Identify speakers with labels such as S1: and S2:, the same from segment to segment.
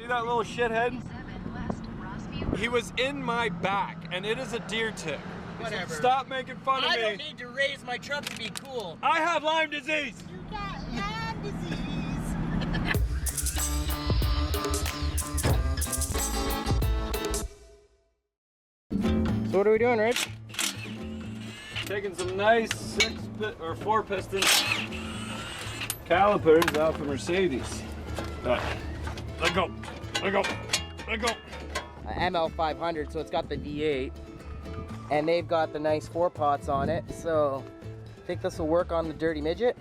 S1: See that little shithead? He was in my back, and it is a deer tick.
S2: Whatever.
S1: Stop making fun of me.
S2: I don't need to raise my truck to be cool.
S1: I have Lyme disease.
S2: You got Lyme disease. So what are we doing, Rich?
S1: Taking some nice 4 piston calipers off of Mercedes. Let go. Let go. Let go.
S2: ML500, so it's got the V8, and they've got the nice 4 pots on it. So, think this will work on the dirty midget?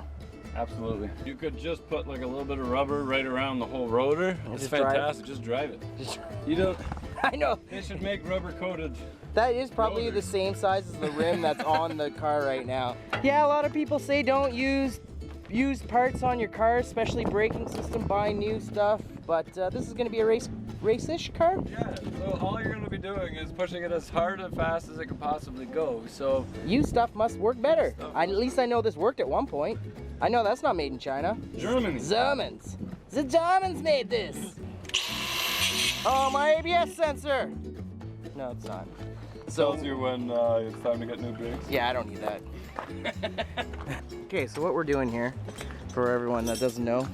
S1: Absolutely. You could just put like a little bit of rubber right around the whole rotor. It's fantastic. Just drive it. You don't.
S2: I know.
S1: They should make rubber coated.
S2: That is probably
S1: rotors.
S2: the same size as the rim that's on the car right now. Yeah, a lot of people say don't use used parts on your car, especially braking system, buy new stuff. But this is going to be a race-ish car?
S1: Yeah, so all you're going to be doing is pushing it as hard and fast as it can possibly go. So
S2: used stuff must work better. At least I know this worked at one point. I know that's not made in China.
S1: Germany.
S2: Germans. The Germans made this. Oh, my ABS sensor. No, it's not. So
S1: tells you when it's time to get new brakes.
S2: Yeah, I don't need that. Okay, so what we're doing here, for everyone that doesn't know,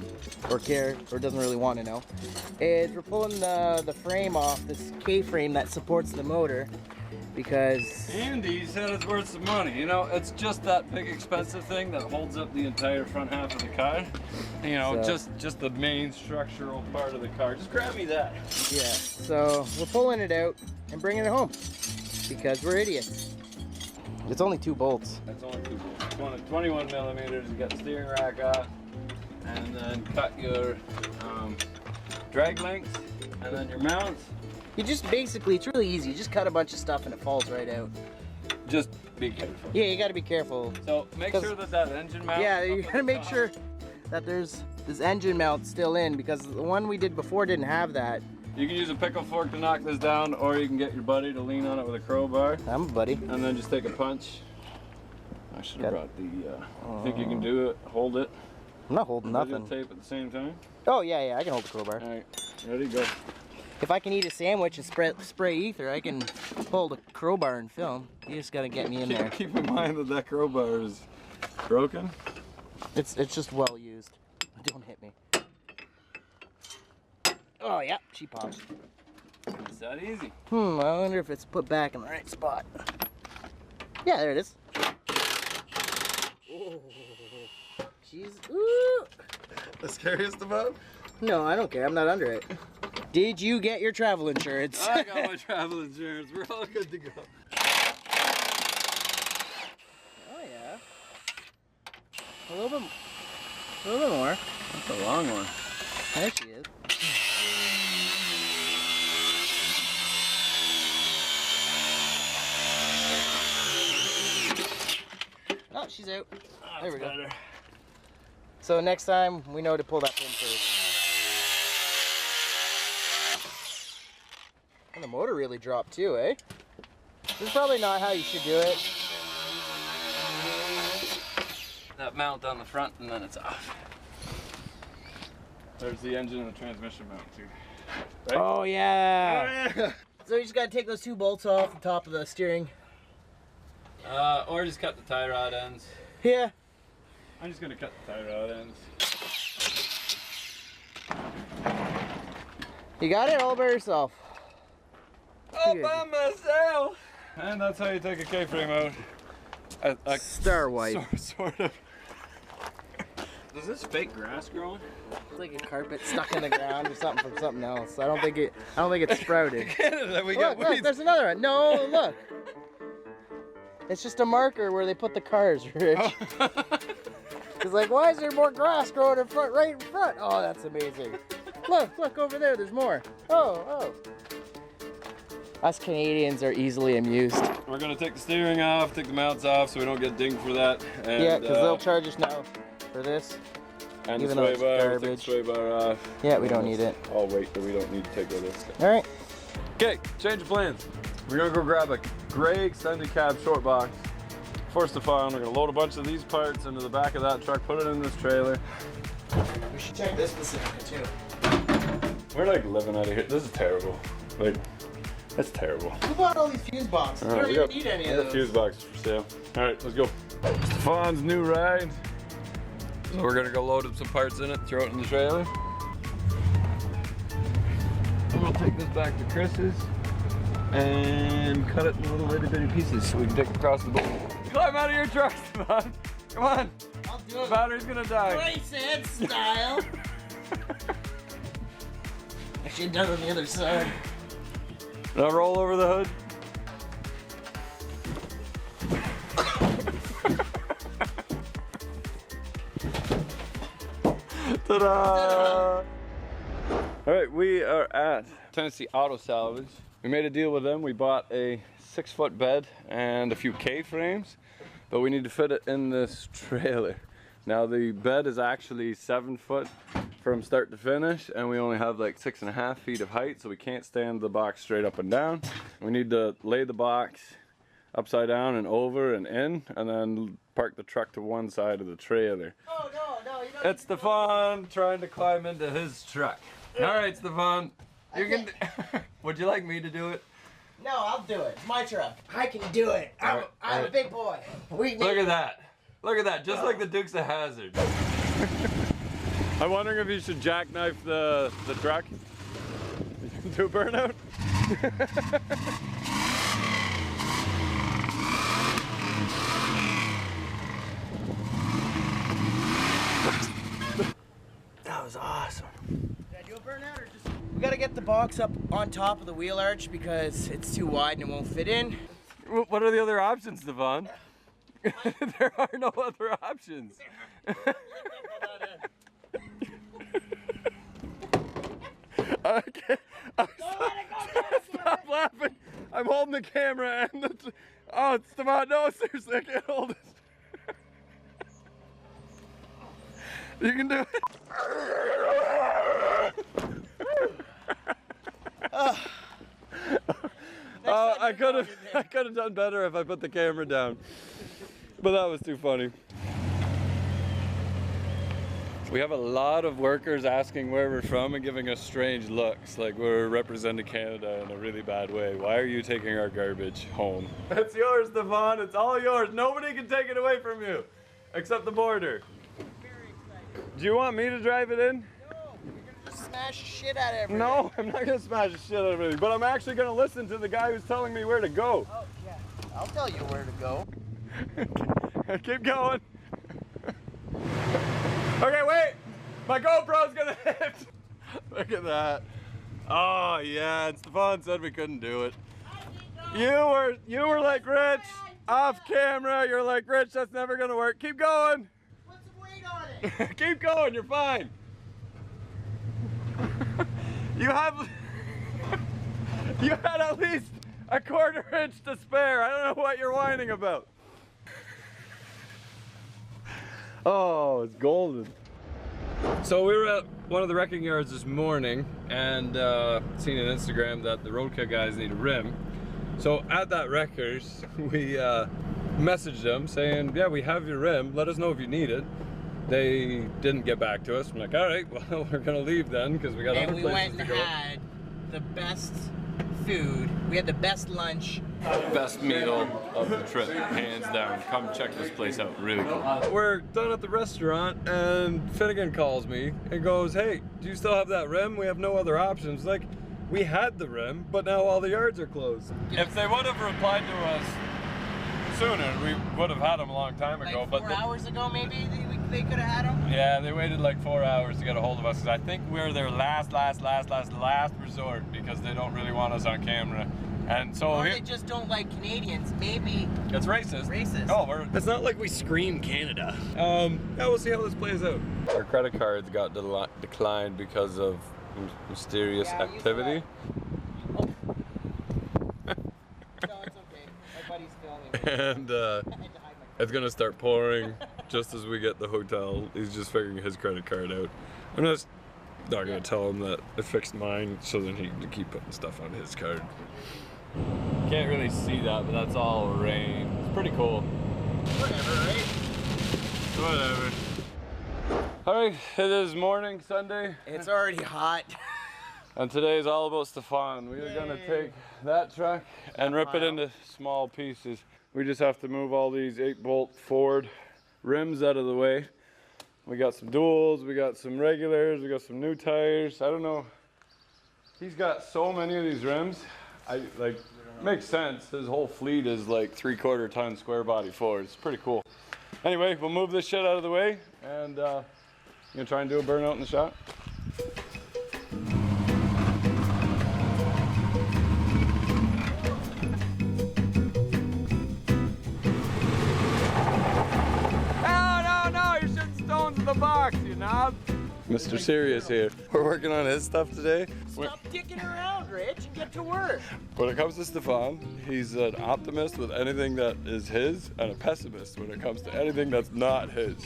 S2: or care, or doesn't really want to know, is we're pulling the frame off, this K-frame that supports the motor, because...
S1: Andy said it's worth some money. You know, it's just that big expensive thing that holds up the entire front half of the car. You know,
S2: So,
S1: just the main structural part of the car. Just grab me that.
S2: yeah, so we're pulling it out and bringing it home, because we're idiots. It's only 2 bolts.
S1: That's only 2 bolts. 21 millimeters. You got the steering rack off, and then cut your drag lengths, and then your mounts.
S2: You just basically, it's really easy. You just cut a bunch of stuff and it falls right out.
S1: Just be careful.
S2: Yeah, you got to be careful.
S1: So make sure that engine mount.
S2: Yeah, you got to make sure that there's this engine mount still in, because the one we did before didn't have that.
S1: You can use a pickle fork to knock this down, or you can get your buddy to lean on it with a crowbar.
S2: I'm a buddy.
S1: And then just take a punch. I should have brought the, think you can do it, hold it.
S2: I'm not holding nothing.
S1: Tape at the same time.
S2: Oh, yeah, I can hold the crowbar.
S1: All right, ready, go.
S2: If I can eat a sandwich and spray ether, I can hold a crowbar and film. You just got to get me in there.
S1: Keep in mind that crowbar is broken.
S2: It's just well used. Don't hit me. Oh, yeah, she popped.
S1: It's that easy.
S2: I wonder if it's put back in the right spot. Yeah, there it is. Oh, she's, ooh.
S1: The scariest about?
S2: No, I don't care. I'm not under it. Did you get your travel insurance?
S1: I got my travel insurance. We're all good to go.
S2: Oh, yeah. A little bit more.
S1: That's a long one.
S2: There she is. Oh, she's out. There we go.
S1: Better.
S2: So next time we know to pull that pin first. And the motor really dropped too, eh? This is probably not how you should do it.
S1: That mount on the front, and then it's off. There's the engine and the transmission mount too. Right?
S2: Oh yeah.
S1: Oh, yeah.
S2: So you just gotta take those 2 bolts off the top of the steering.
S1: Or just cut the tie rod ends.
S2: Yeah.
S1: I'm just gonna cut the tie rod ends.
S2: You got it all by yourself.
S1: All by myself. And that's how you take a K-frame out.
S2: Star White.
S1: Sort of. Is this fake grass growing?
S2: It's like a carpet stuck in the ground or something from something else. I don't think it's sprouted.
S1: Canada, we got
S2: Look, there's another one. No, look. It's just a marker where they put the cars, Rich. It's like, why is there more grass growing in front, right in front? Oh, that's amazing. Look over there, there's more. Oh. Us Canadians are easily amused.
S1: We're gonna take the steering off, take the mounts off so we don't get dinged for that. And,
S2: yeah, because they'll charge us now for this.
S1: And
S2: even
S1: the
S2: though
S1: sway
S2: it's
S1: bar,
S2: garbage.
S1: take the sway bar off.
S2: Yeah, we don't need it.
S1: All weight that we don't need to take with us.
S2: All right.
S1: Okay, change of plans. We're gonna go grab a gray extended cab short box. Force the farm. We're gonna load a bunch of these parts into the back of that truck, put it in this trailer.
S2: We should check this Pacifica too.
S1: We're like living out of here. This is terrible. Like, that's terrible.
S2: Who bought all these fuse boxes? You don't even need any of those.
S1: Fuse boxes for sale. All right, let's go. Stefan's new ride. So we're gonna go load up some parts in it, throw it in the trailer. And we'll take this back to Chris's and cut it in little itty bitty pieces so we can take it across the board. Climb out of your truck, Stefan. Come on.
S2: I'll do
S1: The
S2: it.
S1: battery's gonna die.
S2: Race head style. I should have done it on the other side.
S1: Now roll over the hood. Ta-da! Alright, we are at Tennessee Auto Salvage. We made a deal with them. We bought a 6-foot bed and a few K-frames, but we need to fit it in this trailer. Now the bed is actually 7 foot from start to finish, and we only have like 6.5 feet of height, so we can't stand the box straight up and down. We need to lay the box upside down and over and in, and then park the truck to one side of the trailer.
S2: Oh, no, you don't.
S1: It's Stefan trying to climb into his truck. All right, Stefan, you can. Would you like me to do it?
S2: No, I'll do it. It's my truck. I can do it. I'm a big boy.
S1: Look at that. Look at that, just like the Dukes of Hazzard. I'm wondering if you should jackknife the truck. Do a burnout? That was awesome.
S2: Did I do a burnout or just... We gotta get the box up on top of the wheel arch because it's too wide and it won't fit in.
S1: What are the other options, Stefan? There are no other options. Okay. Stop laughing. I'm holding the camera and the... Oh, Stefan, no, seriously, I can't hold it. You can do it. I could have done better if I put the camera down. But that was too funny. We have a lot of workers asking where we're from and giving us strange looks, like we're representing Canada in a really bad way. Why are you taking our garbage home? It's yours, Stefan. It's all yours. Nobody can take it away from you, except the border.
S2: Very excited.
S1: Do you want me to drive it in?
S2: No, you're gonna just smash shit out of everything.
S1: No, I'm not gonna smash the shit out of everything, but I'm actually gonna listen to the guy who's telling me where to go.
S2: Oh, yeah. I'll tell you where to go.
S1: Keep going. Okay, wait! My GoPro's gonna hit! Look at that. Oh yeah, and Stefan said we couldn't do it. You were like, Rich, off camera, you're like, Rich, that's never gonna work. Keep going!
S2: Put some weight on it!
S1: Keep going, you're fine. You had at least a 1/4 inch to spare. I don't know what you're whining about. Oh, it's golden. So we were at one of the wrecking yards this morning and seen on Instagram that the roadkill guys need a rim. So at that wreckers, we messaged them saying, yeah, we have your rim, let us know if you need it. They didn't get back to us. I'm like, all right, well, we're gonna leave then because we got other places to go.
S2: And we went and had the best food. We had the best lunch.
S1: Best meal of the trip, hands down. Come check this place out, really cool. We're done at the restaurant and Finnegan calls me and goes, hey, do you still have that rim? We have no other options. Like, we had the rim, but now all the yards are closed. If they would have replied to us sooner, we would have had them a long time ago.
S2: Like 4 hours ago, maybe they could have had them.
S1: Yeah, they waited like 4 hours to get a hold of us because I think we're their last resort because they don't really want us on camera. And so
S2: or they just don't like Canadians. Maybe
S1: it's racist. Oh, it's not like we scream Canada. Yeah, we'll see how this plays out. Our credit cards got declined because of mysterious activity.
S2: Oh. No, it's okay. My buddy's filming.
S1: And it's gonna start pouring just as we get the hotel. He's just figuring his credit card out. I'm just not gonna tell him that I fixed mine so then he can keep putting stuff on his card. Can't really see that, but that's all rain. It's pretty cool.
S2: Whatever, right?
S1: Whatever. Alright, it is morning, Sunday.
S2: It's already hot.
S1: And today is all about Stefan. We are gonna take that truck and rip it into small pieces. We just have to move all these 8-bolt Ford rims out of the way. We got some duals, we got some regulars, we got some new tires. I don't know. He's got so many of these rims. Makes sense. His whole fleet is like 3/4 ton square body Ford. It's pretty cool. Anyway, we'll move this shit out of the way and gonna try and do a burnout in the shop. The box, you knob. Mr. Serious here. We're working on his stuff today.
S2: Stop dicking around, Rich, and get to work.
S1: When it comes to Stefan, he's an optimist with anything that is his and a pessimist when it comes to anything that's not his.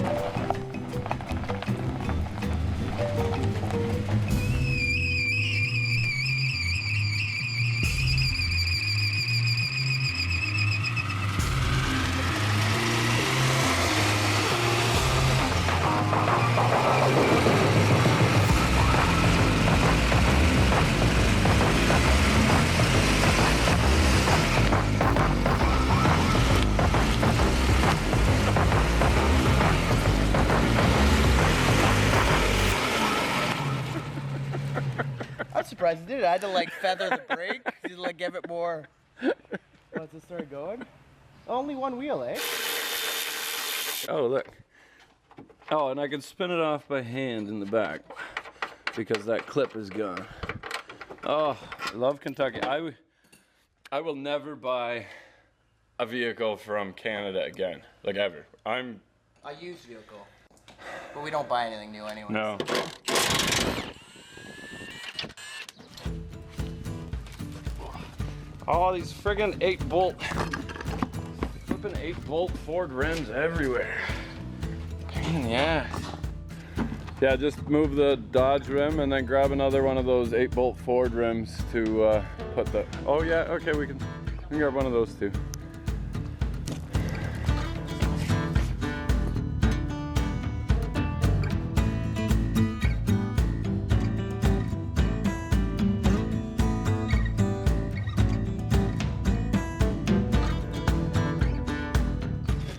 S2: Surprised it did it. I had to like feather the brake to like give it more. Once it started going. Only one wheel, eh?
S1: Oh, look. Oh, and I can spin it off by hand in the back because that clip is gone. Oh, I love Kentucky. I will never buy a vehicle from Canada again, like ever.
S2: A used vehicle, but we don't buy anything new anyway.
S1: No. Oh, these friggin' 8-bolt, flipping 8-bolt Ford rims everywhere. Pain in the ass. Yeah, just move the Dodge rim and then grab another one of those 8-bolt Ford rims to put the, oh yeah, okay, we can grab one of those too.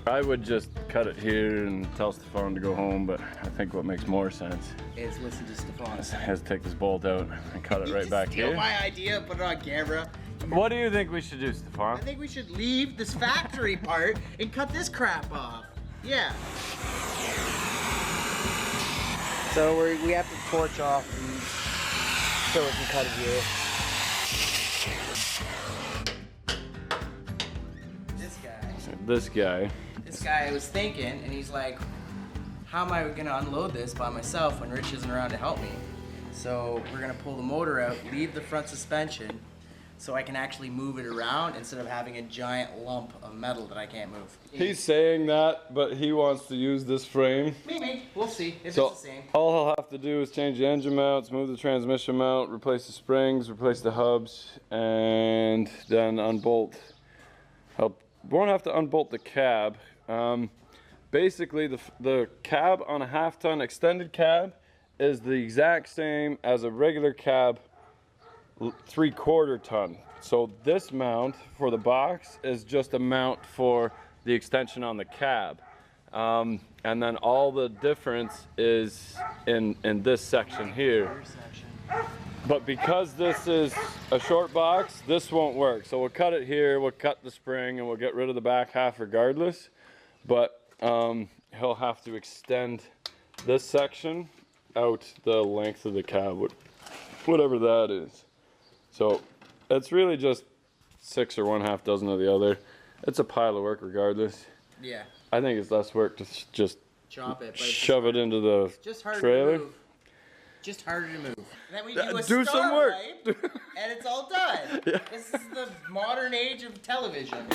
S1: I would just cut it here and tell Stefan to go home, but I think what makes more sense
S2: is listen to Stefan.
S1: Is take this bolt out and cut it right back here.
S2: Steal my idea, put it on camera.
S1: What do you think we should do, Stefan?
S2: I think we should leave this factory part and cut this crap off. Yeah. So we have to torch off so we can cut it here. This guy was thinking, and he's like, how am I gonna unload this by myself when Rich isn't around to help me? So we're gonna pull the motor out, leave the front suspension, so I can actually move it around instead of having a giant lump of metal that I can't move.
S1: He's saying that, but he wants to use this frame.
S2: Maybe, we'll see if
S1: so
S2: it's the same.
S1: All he'll have to do is change the engine mounts, move the transmission mount, replace the springs, replace the hubs, and then unbolt. Won't have to unbolt the cab. Basically, the cab on a half-ton extended cab is the exact same as a regular cab 3/4 ton. So this mount for the box is just a mount for the extension on the cab. And then all the difference is in this section here. But because this is a short box, this won't work. So we'll cut it here, we'll cut the spring, and we'll get rid of the back half regardless. But he'll have to extend this section out the length of the cab, whatever that is. So it's really just 6 or 1/2 dozen of the other. It's a pile of work regardless.
S2: Yeah.
S1: I think it's less work to just
S2: chop it, but
S1: shove it into the trailer.
S2: Just harder to move. Then we do a
S1: do some work,
S2: and it's all done.
S1: Yeah.
S2: This is the modern age of television.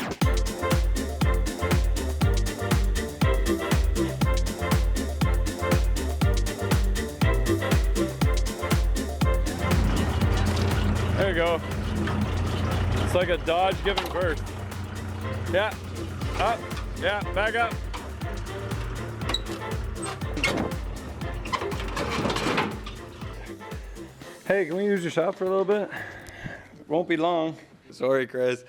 S1: There you go. It's like a Dodge giving birth. Yeah, up, yeah, back up. Hey, can we use your shop for a little bit? It won't be long. Sorry, Chris.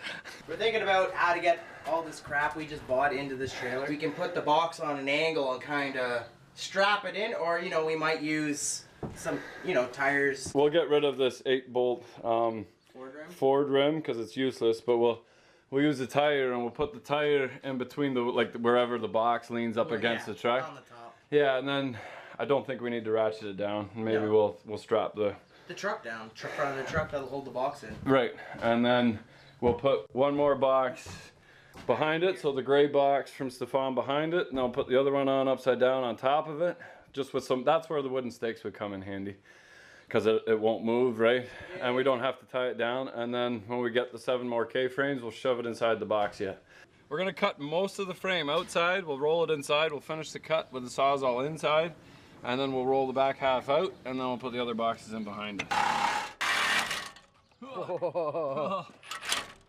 S2: We're thinking about how to get all this crap we just bought into this trailer. We can put the box on an angle and kind of strap it in, or, you know, we might use some, you know, tires.
S1: We'll get rid of this 8-bolt Ford rim because it's useless, but we'll use the tire and we'll put the tire in between the, like, wherever the box leans up against the truck.
S2: On the top.
S1: Yeah, and then I don't think we need to ratchet it down. Maybe we'll strap the
S2: truck down, front of the truck that'll hold the box in.
S1: Right, and then we'll put one more box behind it, so the gray box from Stefan behind it, and I'll put the other one on upside down on top of it, just with some, that's where the wooden stakes would come in handy, because it won't move, right? Yeah. And we don't have to tie it down, and then when we get the 7 more K-frames, we'll shove it inside the box yet. We're gonna cut most of the frame outside, we'll roll it inside, we'll finish the cut with the Sawzall inside, and then we'll roll the back half out, and then we'll put the other boxes in behind it.
S2: Oh.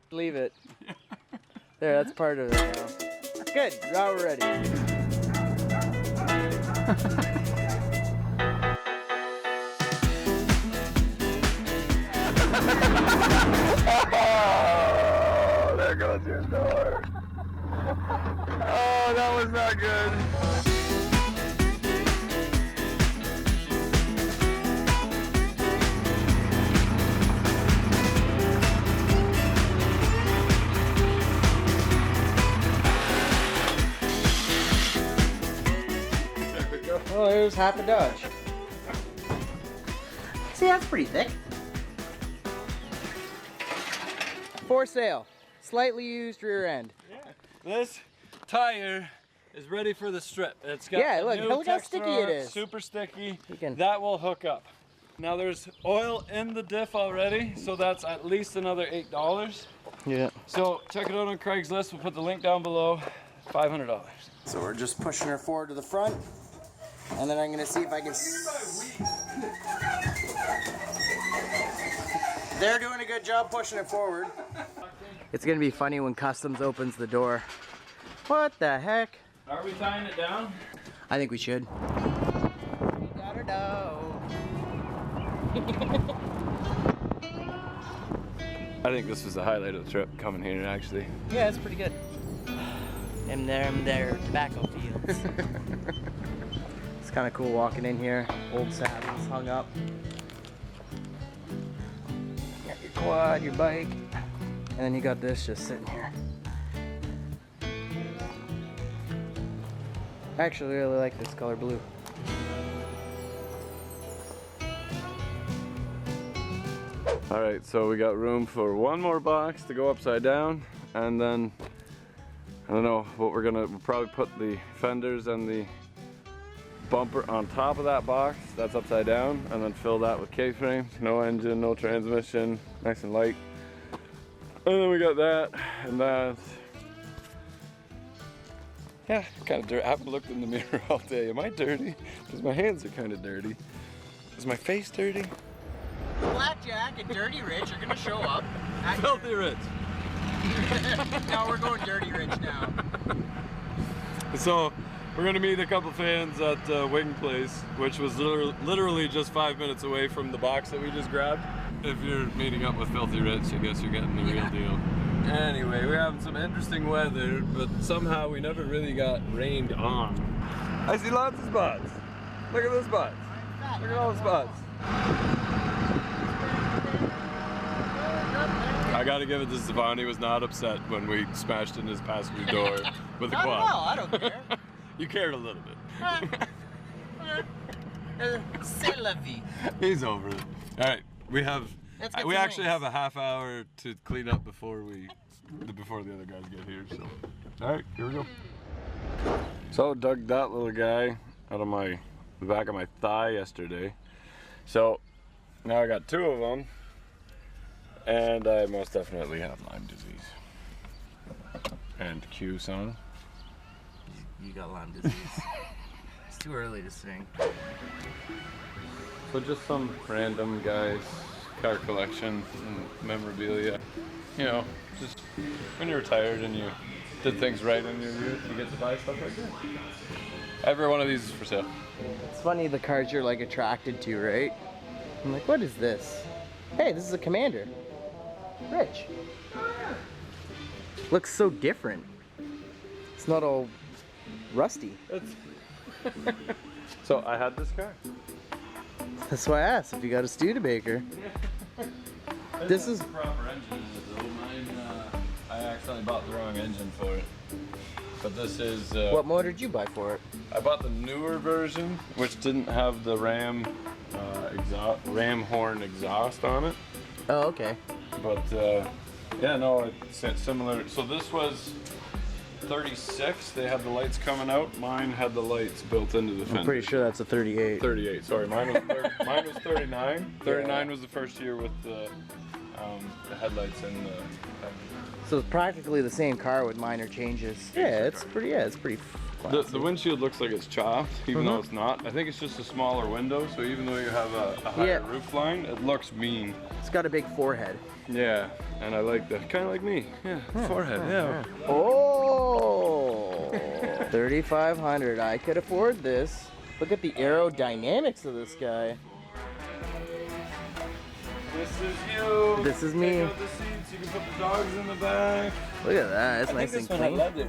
S2: Leave it. There, that's part of it now. Good, now we're ready.
S1: Oh, there goes your door. Oh, that was not good.
S2: Oh, there's half a Dodge. See, that's pretty thick. For sale. Slightly used rear end.
S1: Yeah. This tire is ready for the strip. It's got
S2: look how sticky it is.
S1: Super sticky. That will hook up. Now there's oil in the diff already, so that's at least another $8.
S2: Yeah.
S1: So check it out on Craigslist. We'll put the link down below. $500.
S2: So we're just pushing her forward to the front. And then I'm gonna see if I can. They're doing a good job pushing it forward. It's gonna be funny when Customs opens the door. What the heck?
S1: Are we tying it down?
S2: I think we should. We got her down.
S1: I think this was the highlight of the trip, coming here actually.
S2: Yeah, it's pretty good. And there, tobacco fields. It's kind of cool walking in here. Old saddles hung up. You got your quad, your bike, and then you got this just sitting here. I actually really like this color blue.
S1: All right, so we got room for one more box to go upside down, and then I don't know what we'll probably put the fenders and the bumper on top of that box that's upside down, and then fill that with K-frames. No engine, no transmission, nice and light. And then we got that and that. Yeah, kind of dirty. I haven't looked in the mirror all day. Am I dirty? Because my hands are kind of dirty. Is my face dirty?
S2: Blackjack and Dirty Rich are gonna show up.
S1: Filthy Rich.
S2: No, we're going Dirty Rich now.
S1: So we're gonna meet a couple fans at Wing Place, which was literally just 5 minutes away from the box that we just grabbed. If you're meeting up with Filthy Rich, I guess you're getting the real deal. Anyway, we're having some interesting weather, but somehow we never really got rained on. I see lots of spots. Look at those spots. Look at all the spots. I gotta give it to Stefan. He was not upset when we smashed in his passenger door with the quad.
S2: No, I don't care.
S1: You cared a little bit.
S2: C'est la vie.
S1: He's over it. All right, we actually have a half hour to clean up before the other guys get here. So, all right, here we go. So dug that little guy out of the back of my thigh yesterday. So now I got 2 of them, and I most definitely have Lyme disease. And Q, son.
S2: You got Lyme disease. It's too early to sing.
S1: So just some random guys, car collection and memorabilia. You know, just when you're retired and you did things right in your youth, you get to buy stuff like that. Every one of these is for sale.
S2: It's funny the cars you're like attracted to, right? I'm like, what is this? Hey, this is a Commander. Rich. Looks so different. It's not all rusty.
S1: So I had this car.
S2: That's why I asked if you got a Studebaker. This is
S1: the proper engine. Mine, I accidentally bought the wrong engine for it. But this is.
S2: What motor did you buy for it?
S1: I bought the newer version, which didn't have the ram horn exhaust on it.
S2: Oh, okay.
S1: But yeah, no, it's similar. So this was 36. They had the lights coming out. Mine had the lights built into the fender.
S2: I'm pretty sure that's a 38.
S1: 38. Sorry, mine was 39. 39 was the first year with the headlights and the fender.
S2: So it's practically the same car with minor changes. Yeah, it's pretty classy.
S1: The windshield looks like it's chopped, even though it's not. I think it's just a smaller window, so even though you have a higher roof line, it looks mean.
S2: It's got a big forehead.
S1: Yeah, and I like that. Kind of like me. Yeah, forehead, yeah.
S2: Oh, 3,500. I could afford this. Look at the aerodynamics of this guy.
S1: This is you.
S2: This is me.
S1: Take out the seats. You can put the dogs in the back.
S2: Look at that. It's nice and clean.
S1: Leather.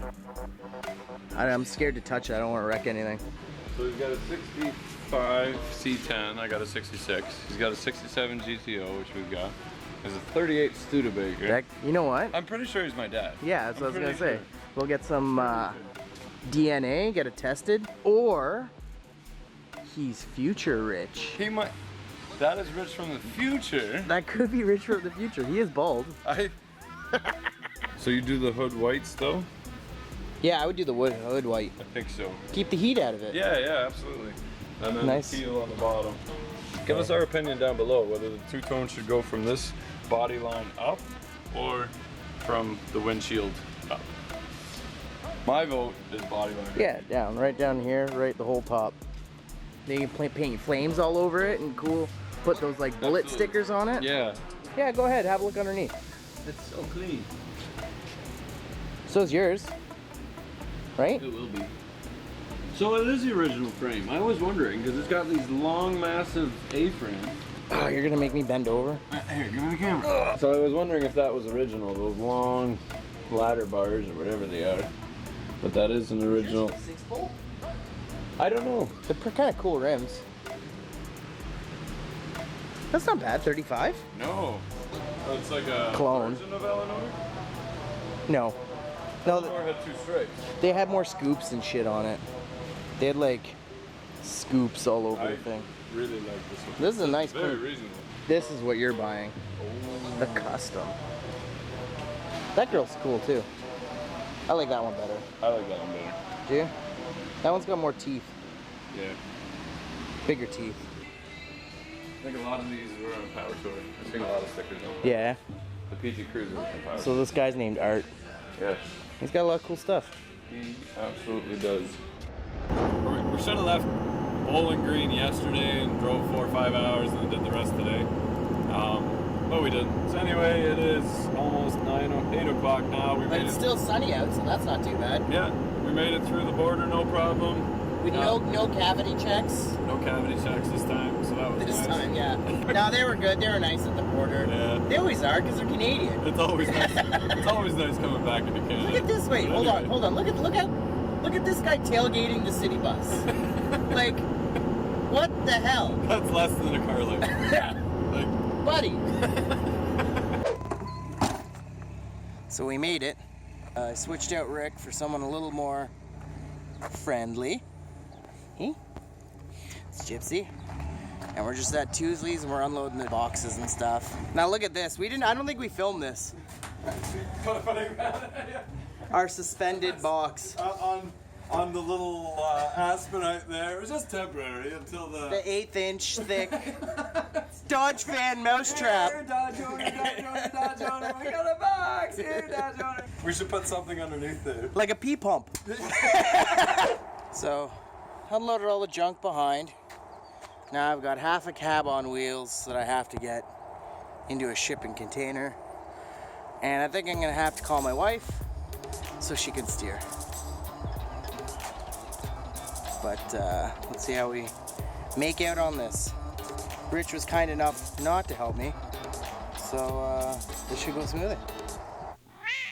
S2: I'm scared to touch it. I don't want to wreck anything.
S1: So he's got a 65 C10. I got a 66. He's got a 67 GTO, which we've got. There's a 38 Studebaker.
S2: You know what?
S1: I'm pretty sure he's my dad.
S2: Yeah, that's what I was gonna say. We'll get some DNA, get it tested, or he's future rich.
S1: He might. That is Rich from the future.
S2: That could be Rich from the future. He is bald.
S1: So you do the hood whites though?
S2: Yeah, I would do the hood white.
S1: I think so.
S2: Keep the heat out of it.
S1: Yeah, absolutely. And then
S2: nice.
S1: the teal on the bottom. Give us our opinion down below whether the two-tone should go from this body line up or from the windshield up. My vote is body line.
S2: Yeah, down, right down here, right the whole top. Then you can paint flames all over it and put those like bullet stickers on it.
S1: Yeah.
S2: Yeah, go ahead, have a look underneath.
S1: It's so clean.
S2: So is yours, right?
S1: It will be. So it is the original frame. I was wondering because it's got these long, massive A-frames.
S2: Oh, you're gonna make me bend over.
S1: Here, give me the camera. So I was wondering if that was original, those long ladder bars or whatever they are. But that is an original.
S2: 6-bolt?
S1: I don't know.
S2: They're kind of cool rims. That's not bad. 35?
S1: No. Oh, it's like a
S2: clone
S1: version of Eleanor?
S2: No.
S1: Eleanor had 2 stripes.
S2: They had more scoops and shit on it. They had like scoops all over the thing.
S1: Really like this one.
S2: This is a nice,
S1: very reasonable.
S2: This is what you're buying.
S1: Oh.
S2: The custom. That girl's cool too. I like that one better.
S1: I like that one better.
S2: Do you? That one's got more teeth.
S1: Yeah.
S2: Bigger teeth.
S1: I think a lot of these were on Power Tour. I've seen a lot of stickers on them.
S2: Yeah.
S1: The PT Cruiser was on Power Tour.
S2: So this guy's named Art.
S1: Yes.
S2: He's got a lot of cool stuff.
S1: He absolutely does. We should have left Bowling Green yesterday and drove 4 or 5 hours and then did the rest today. But we didn't. So anyway, it is almost 8 o'clock now.
S2: But it's still sunny out, so that's not too bad.
S1: Yeah, we made it through the border, no problem.
S2: With no cavity checks.
S1: No cavity checks this time, so that was
S2: This
S1: nice.
S2: time, yeah. No, they were good. They were nice at the border.
S1: Yeah.
S2: They always are because they're Canadian.
S1: It's always nice. It's always nice coming back into Canada.
S2: Look at this. Wait, hold on. Look at this guy tailgating the city bus. Like, what the hell?
S1: That's less than a car load. Like,
S2: buddy. So we made it. I switched out Rick for someone a little more friendly. It's Gypsy. And we're just at Tuesley's and we're unloading the boxes and stuff. Now look at this. I don't think we filmed this. Our suspended box.
S1: On the little Aspen right there. It was just temporary until the
S2: 1/8 inch thick Dodge fan mousetrap.
S1: Here, Dodge owner, we got a box! Here, Dodge owner. We should put something underneath there.
S2: Like a pee pump. So, unloaded all the junk behind. Now I've got half a cab on wheels that I have to get into a shipping container. And I think I'm gonna have to call my wife so she can steer. But let's see how we make out on this. Rich was kind enough not to help me. So this should go smoothly.